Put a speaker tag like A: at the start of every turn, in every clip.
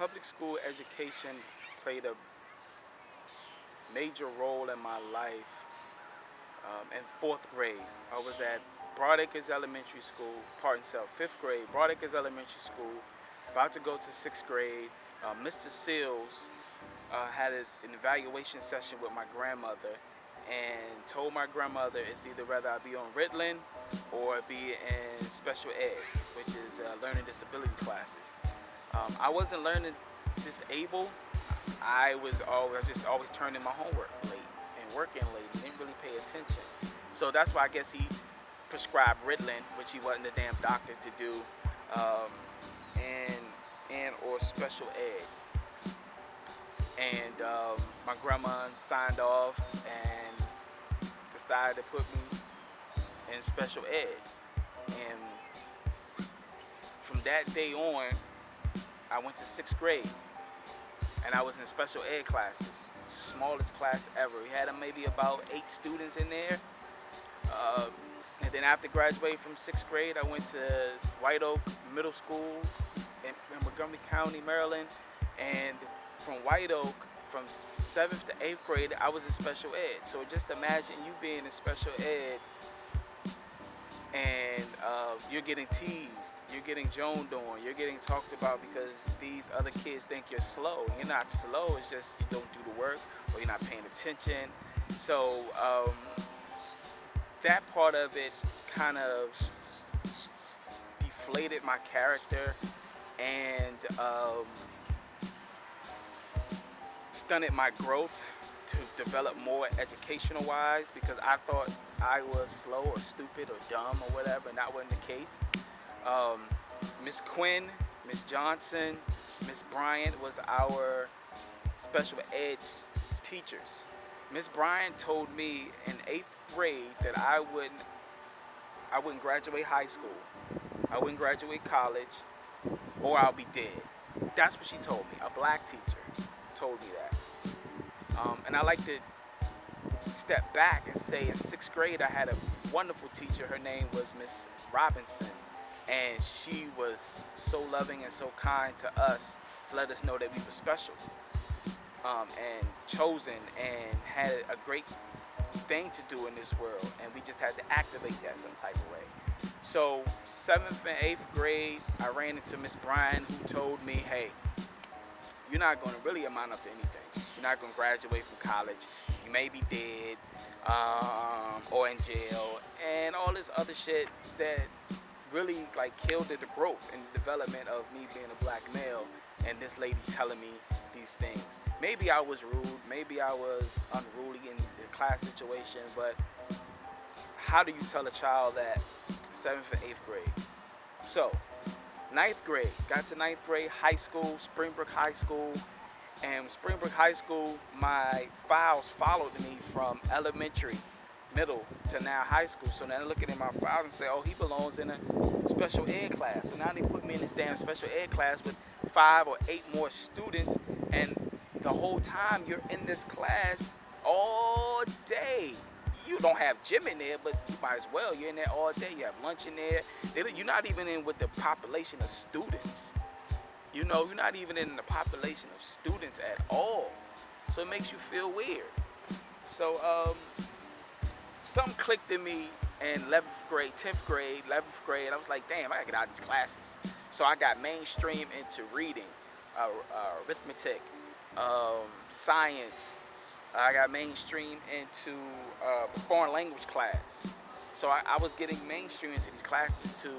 A: public school education played a major role in my life in fourth grade. I was at Broadacres Elementary School, pardon self, fifth grade, Broadacres Elementary School, about to go to sixth grade. Mr. Seals had an evaluation session with my grandmother and told my grandmother it's either whether I be on Ritalin or be in special ed, which is learning disability classes. I wasn't learning disabled. I just always turning my homework late and working late and didn't really pay attention. So that's why I guess he prescribed Ritalin, which he wasn't a damn doctor to do, um, and or special ed. And my grandma signed off and decided to put me in special ed. And from that day on, I went to sixth grade and I was in special ed classes, smallest class ever. We had maybe about 8 students in there. Uh, and then after graduating from sixth grade, I went to White Oak Middle School in Montgomery County, Maryland. And from White Oak, from 7th to 8th grade, I was in special ed. So just imagine you being in special ed and you're getting teased, you're getting joned on, you're getting talked about because these other kids think you're slow. You're not slow, it's just you don't do the work or you're not paying attention. So that part of it kind of deflated my character and stunted my growth to develop more educational wise because I thought I was slow or stupid or dumb or whatever, and that wasn't the case. Miss Quinn, Miss Johnson, Miss Bryant was our special ed teachers. Miss Bryant told me in 8th grade that I wouldn't graduate high school, I wouldn't graduate college, or I'll be dead. That's what she told me. A black teacher told me that. And I like to step back and say in sixth grade I had a wonderful teacher. Her name was Miss Robinson, and she was so loving and so kind to us to let us know that we were special and chosen and had a great thing to do in this world, and we just had to activate that some type of way. So 7th and 8th grade, I ran into Miss Bryan, who told me, hey, you're not going to really amount up to anything. You're not going to graduate from college. You may be dead or in jail and all this other shit that really like killed the growth and the development of me being a black male. And this lady telling me these things. Maybe I was rude. Maybe I was unruly in the class situation. But how do you tell a child that 7th and 8th grade? So ninth grade, got to ninth grade, high school, Springbrook High School. And Springbrook High School, my files followed me from elementary, middle to now high school. So now they're looking at my files and say, oh, he belongs in a special ed class. So now they put me in this damn special ed class with 5 or 8 more students. And the whole time you're in this class all day. You don't have gym in there, but you might as well. You're in there all day. You have lunch in there. You're not even in with the population of students. You know, you're not even in the population of students at all. So it makes you feel weird. So something clicked in me in 11th grade, 10th grade, 11th grade. I was like, damn, I gotta get out of these classes. So I got mainstream into reading, arithmetic, science. I got mainstream into foreign language class. So I was getting mainstream into these classes too.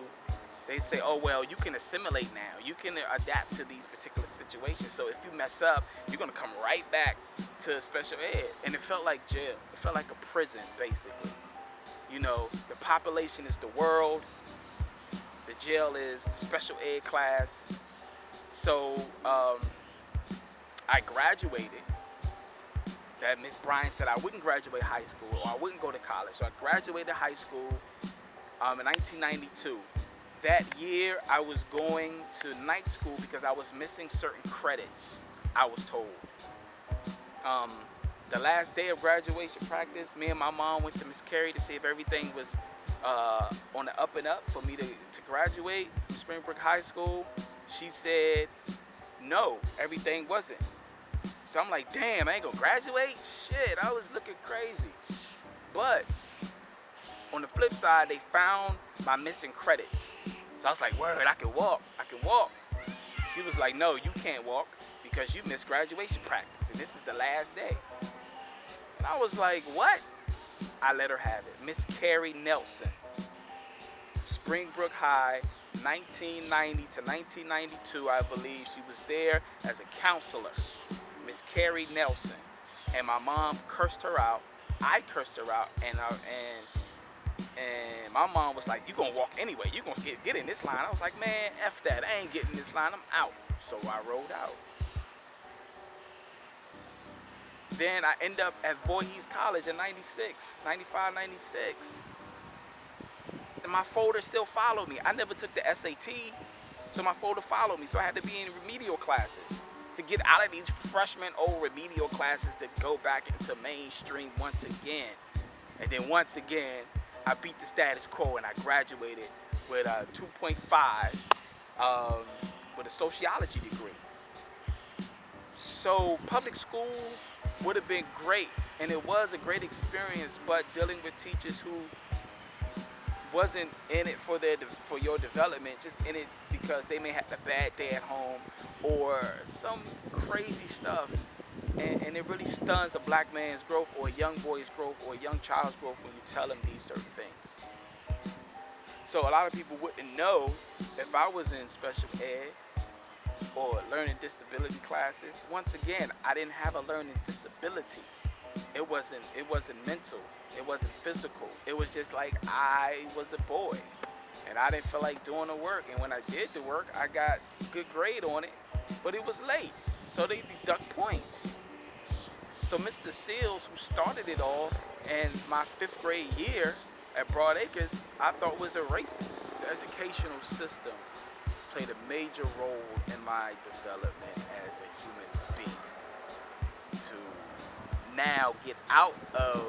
A: They say, oh, well, you can assimilate now. You can adapt to these particular situations. So if you mess up, you're going to come right back to special ed. And it felt like jail. It felt like a prison, basically. You know, the population is the world. The jail is the special ed class. So I graduated. That Miss Bryan said I wouldn't graduate high school or I wouldn't go to college. So I graduated high school in 1992. That year, I was going to night school because I was missing certain credits, I was told. The last day of graduation practice, me and my mom went to Miss Carey to see if everything was on the up and up for me to graduate from Springbrook High School. She said, no, everything wasn't. So I'm like, damn, I ain't gonna graduate? Shit, I was looking crazy. But on the flip side, they found my missing credits. So I was like, word, I can walk. She was like, no, you can't walk because you missed graduation practice and this is the last day. And I was like, what? I let her have it. Miss Carrie Nelson, Springbrook High, 1990 to 1992, I believe. She was there as a counselor, Miss Carrie Nelson. And my mom cursed her out. I cursed her out, and my mom was like, you gonna walk anyway. You gonna get in this line. I was like, man, F that. I ain't getting in this line. I'm out. So I rolled out. Then I end up at Voorhees College in 96, 95, 96. And my folder still followed me. I never took the SAT, so my folder followed me. So I had to be in remedial classes to get out of these freshman old remedial classes to go back into mainstream once again. And then once again, I beat the status quo and I graduated with a 2.5 with a sociology degree. So public school would have been great, and it was a great experience, but dealing with teachers who wasn't in it for your development, just in it because they may have a bad day at home or some crazy stuff, and it really stuns a black man's growth or a young boy's growth or a young child's growth when you tell them these certain things. So a lot of people wouldn't know if I was in special ed or learning disability classes. Once again, I didn't have a learning disability. It wasn't mental. It wasn't physical. It was just like I was a boy and I didn't feel like doing the work. And when I did the work, I got a good grade on it, but it was late. So they deduct points. So Mr. Seals, who started it all, and my 5th grade year at Broad Acres, I thought was a racist. The educational system played a major role in my development as a human being. To now get out of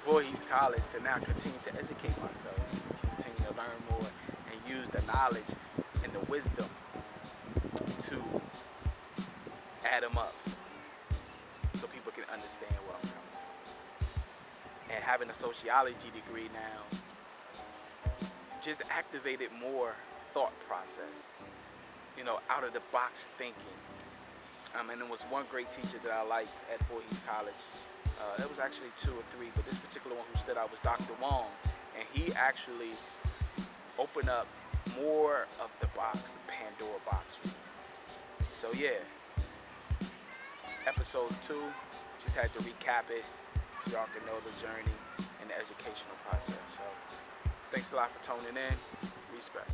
A: Voorhees College, to now continue to educate myself, to continue to learn more and use the knowledge and the wisdom to add them up so people can understand where I'm coming from. And having a sociology degree now just activated more thought process, out of the box thinking. And there was one great teacher that I liked at Voorhees College. It was actually 2 or 3, but this particular one who stood out was Dr. Wong, and he actually opened up more of the box, the Pandora box. So yeah, episode 2, just had to recap it so y'all can know the journey and the educational process. So thanks a lot for tuning in. Respect.